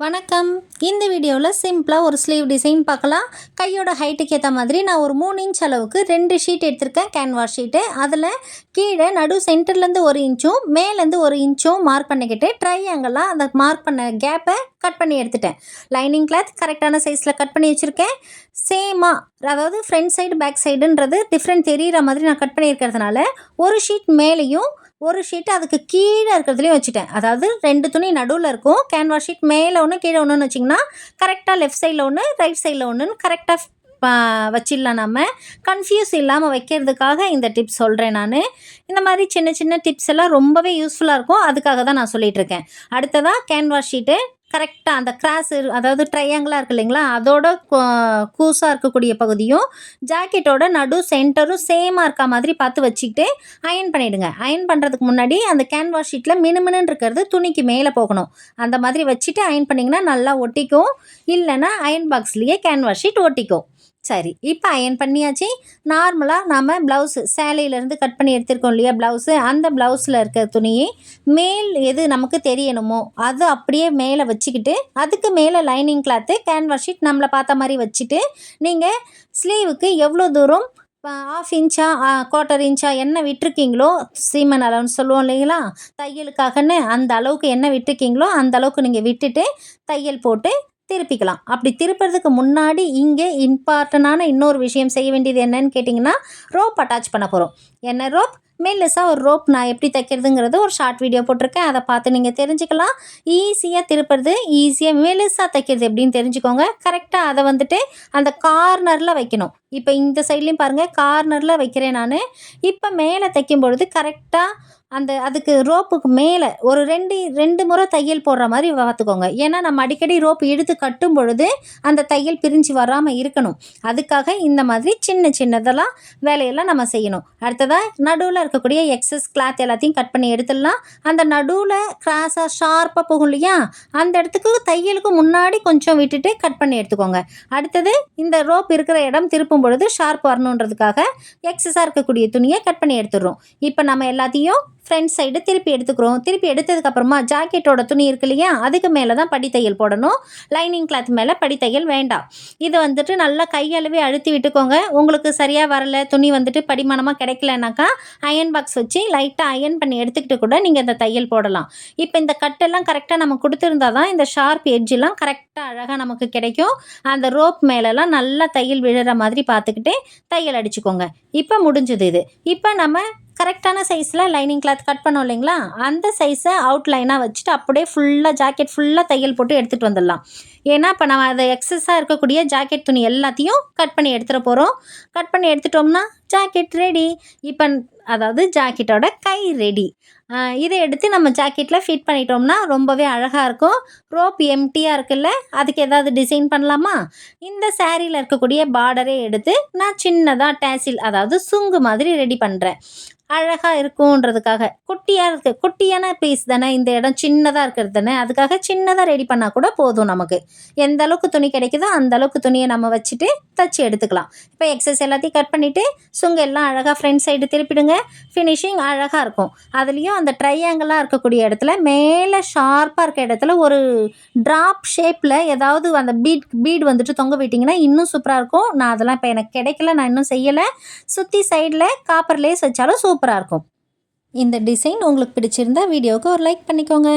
வணக்கம். இந்த வீடியோவில் சிம்பிளாக ஒரு ஸ்லீவ் டிசைன் பார்க்கலாம். கையோட ஹைட்டுக்கு ஏற்ற மாதிரி நான் ஒரு 3 இன்ச் அளவுக்கு 2 ஷீட் எடுத்திருக்கேன், கேன்வாஸ் ஷீட்டு. அதில் கீழே நடு சென்டர்லேருந்து 1 இன்ச்சும் மேலேருந்து 1 இன்ச்சும் மார்க் பண்ணிக்கிட்டு ட்ரையாங்கலாக அந்த மார்க் பண்ண கேப்பை கட் பண்ணி எடுத்துட்டேன். லைனிங் கிளாத் கரெக்டான சைஸில் கட் பண்ணி வச்சுருக்கேன். சேமாக, அதாவது ஃப்ரண்ட் சைடு பேக் சைடுன்றது டிஃப்ரெண்ட் தெரிகிற மாதிரி நான் கட் பண்ணியிருக்கிறதுனால ஒரு ஷீட் மேலேயும் ஒரு ஷீட்டு அதுக்கு கீழே இருக்கிறதுலையும் வச்சுட்டேன். அதாவது 2 துணி நடுவில் இருக்கும். கேன்வாஸ் ஷீட் மேலே ஒன்று கீழே ஒன்றுன்னு வச்சிங்கன்னா கரெக்டாக லெஃப்ட் சைடில் ஒன்று ரைட் சைடில் ஒன்றுன்னு கரெக்டாக வச்சிடலாம். நம்ம கன்ஃபியூஸ் இல்லாமல் வைக்கிறதுக்காக இந்த டிப்ஸ் சொல்கிறேன் நான். இந்த மாதிரி சின்ன சின்ன டிப்ஸ் எல்லாம் ரொம்பவே யூஸ்ஃபுல்லாக இருக்கும். அதுக்காக தான் நான் சொல்லிகிட்ருக்கேன். அடுத்ததாக கேன்வாஸ் ஷீட்டு கரெக்டாக அந்த கிராஸ், அதாவது ட்ரையாங்கிளாக இருக்குது இல்லைங்களா, அதோட கூஸாக இருக்கக்கூடிய பகுதியும் ஜாக்கெட்டோட நடு சென்டரும் சேமாக இருக்க மாதிரி பார்த்து வச்சுக்கிட்டு அயன் பண்ணிவிடுங்க. அயன் பண்ணுறதுக்கு முன்னாடி அந்த கேன்வாஸ் ஷீட்டில் மினுமினுன்னு இருக்கிறது துணிக்கு மேலே போகணும். அந்த மாதிரி வச்சுட்டு அயன் பண்ணிங்கன்னா நல்லா ஒட்டிக்கும். இல்லைன்னா அயன் பாக்ஸ்லேயே கேன்வாஸ் ஷீட் ஒட்டிக்கும். சரி, இப்போ அயன் பண்ணியாச்சு. நார்மலாக நாம் ப்ளவுஸு சேலையிலேருந்து கட் பண்ணி எடுத்துருக்கோம் இல்லையா ப்ளவுஸு, அந்த ப்ளவுஸில் இருக்கிற துணியை மேல் எது நமக்கு தெரியணுமோ அது அப்படியே மேலே வச்சுக்கிட்டு அதுக்கு மேலே லைனிங் கிளாத்து கேன்வாஸ் ஷீட் நம்மளை பார்த்த மாதிரி வச்சுட்டு நீங்கள் ஸ்லீவுக்கு எவ்வளோ தூரம் 1/2 இன்ச்சா 1/4 இன்ச்சா என்ன விட்டுருக்கீங்களோ, சீமன் அளவுன்னு சொல்லுவோம் இல்லைங்களா தையலுக்காகன்னு, அந்த அளவுக்கு என்ன விட்டுருக்கீங்களோ அந்த அளவுக்கு நீங்கள் விட்டுட்டு தையல் போட்டு திருப்பிக்கலாம். அப்படி திருப்புறதுக்கு முன்னாடி இங்கே இம்பார்ட்டண்டான இன்னொரு விஷயம் செய்ய வேண்டியது என்னன்னு கேட்டிங்கன்னா, ரோப் அட்டாச் பண்ண போகிறோம். என்ன ரோப்? மெல்லிசாக ஒரு ரோப் நான் எப்படி தைக்கிறதுங்கிறது ஒரு ஷார்ட் வீடியோ போட்டிருக்கேன். அதை பார்த்து நீங்கள் தெரிஞ்சுக்கலாம். ஈஸியாக திருப்புறது, ஈஸியாக மெல்லிசாக தைக்கிறது எப்படின்னு தெரிஞ்சுக்கோங்க. கரெக்டாக அதை வந்துட்டு அந்த கார்னரில் வைக்கணும். இப்போ இந்த சைட்லேயும் பாருங்கள், கார்னரில் வைக்கிறேன் நான். இப்போ மேலே தைக்கும் பொழுது கரெக்டாக அதுக்கு ரோப்புக்கு மேலே ஒரு 2 முறை தையல் போடுற மாதிரி பார்த்துக்கோங்க. ஏன்னா நம்ம அடிக்கடி ரோப்பு இழுத்து கட்டும் பொழுது அந்த தையல் பிரிஞ்சு வராமல் இருக்கணும். அதுக்காக இந்த மாதிரி சின்ன சின்னதெல்லாம் வேலையெல்லாம் நம்ம செய்யணும். அடுத்ததாக நடுவில் இருக்கக்கூடிய எக்ஸஸ் கிளாத் எல்லாத்தையும் கட் பண்ணி எடுத்துடலாம். அந்த நடுவில் கிராஸாக ஷார்ப்பாக போகும் இல்லையா, அந்த இடத்துக்கு தையலுக்கு முன்னாடி கொஞ்சம் விட்டுட்டு கட் பண்ணி எடுத்துக்கோங்க. அடுத்தது இந்த ரோப் இருக்கிற இடம் திருப்பும் பொழுது ஷார்ப் வரணுன்றதுக்காக எக்ஸஸாக இருக்கக்கூடிய துணியை கட் பண்ணி எடுத்துடுறோம். இப்போ நம்ம எல்லாத்தையும் ஃப்ரண்ட் சைடு திருப்பி எடுத்துக்கிறோம். திருப்பி எடுத்ததுக்கப்புறமா ஜாக்கெட்டோட துணி இருக்கு இல்லையா, அதுக்கு மேலே தான் படித்தையல் போடணும். லைனிங் கிளாத் மேலே படித்தையல் வேண்டாம். இது வந்துட்டு நல்லா கையளவே அழுத்தி விட்டுக்கோங்க. உங்களுக்கு சரியாக வரலை, துணி வந்துட்டு படிமானமாக கிடைக்கலனாக்கா அயன் பாக்ஸ் வச்சு லைட்டாக அயன் பண்ணி எடுத்துக்கிட்டு கூட நீங்கள் இந்த தையல் போடலாம். இப்போ இந்த கட்டெல்லாம் கரெக்டாக நம்ம கொடுத்துருந்தா தான் இந்த ஷார்ப் எட்ஜெலாம் கரெக்டாக அழகாக நமக்கு கிடைக்கும். அந்த ரோப் மேலெலாம் நல்லா தையல் விழுற மாதிரி பார்த்துக்கிட்டு தையல் அடிச்சுக்கோங்க. இப்போ முடிஞ்சது இது. இப்போ நம்ம கரெக்டான சைஸில் லைனிங் கிளாத் கட் பண்ணோம் இல்லைங்களா, அந்த சைஸை அவுட்லைனாக வச்சுட்டு அப்படியே ஃபுல்லாக ஜாக்கெட் ஃபுல்லாக தையல் போட்டு எடுத்துகிட்டு வந்துடலாம். ஏன்னா இப்போ நம்ம அதை எக்ஸஸாக இருக்கக்கூடிய ஜாக்கெட் துணி எல்லாத்தையும் கட் பண்ணி எடுத்துகிட்டு போகிறோம். கட் பண்ணி எடுத்துட்டோம்னா ஜாக்கெட் ரெடி. இப்போ அதாவது ஜாக்கெட்டோட கை ரெடி. இதை எடுத்து நம்ம ஜாக்கெட்டில் ஃபிட் பண்ணிட்டோம்னா ரொம்பவே அழகாக இருக்கும். ரோப் எம்டியாக இருக்குல்ல, அதுக்கு ஏதாவது டிசைன் பண்ணலாமா? இந்த சேரீயில் இருக்கக்கூடிய பார்டரே எடுத்து நான் சின்னதாக டேசில், அதாவது சுங்கு மாதிரி ரெடி பண்ணுறேன். அழகாக இருக்குன்றதுக்காக. குட்டியான பீஸ் தானே, இந்த இடம் சின்னதாக இருக்கிறது தானே, அதுக்காக சின்னதாக ரெடி பண்ணால் கூட போதும் நமக்கு. எந்த அளவுக்கு துணி கிடைக்குதோ அந்த அளவுக்கு துணியை நம்ம வச்சுட்டு தச்சு எடுத்துக்கலாம். இப்போ எக்ஸஸ் எல்லாத்தையும் கட் பண்ணிவிட்டு சுங்கு எல்லாம் அழகாக ஃப்ரண்ட் சைடு திருப்பிடுங்க. ஃபினிஷிங் அழகாக இருக்கும். அதுலேயும் அந்த ட்ரையாங்கிளாக இருக்கக்கூடிய இடத்துல மேலே ஷார்ப்பாக இருக்க இடத்துல ஒரு ட்ராப் ஷேப்பில் ஏதாவது அந்த பீட் வந்துட்டு தொங்க விட்டிங்கன்னா இன்னும் சூப்பராக இருக்கும். நான் அதெல்லாம் இப்போ எனக்கு கிடைக்கல, நான் இன்னும் செய்யலை. சுற்றி சைடில் காப்பர் லேஸ் வச்சாலும் சூப்பராக இருக்கும். இந்த டிசைன் உங்களுக்கு பிடிச்சிருந்தா வீடியோவுக்கு ஒரு லைக் பண்ணிக்கோங்க.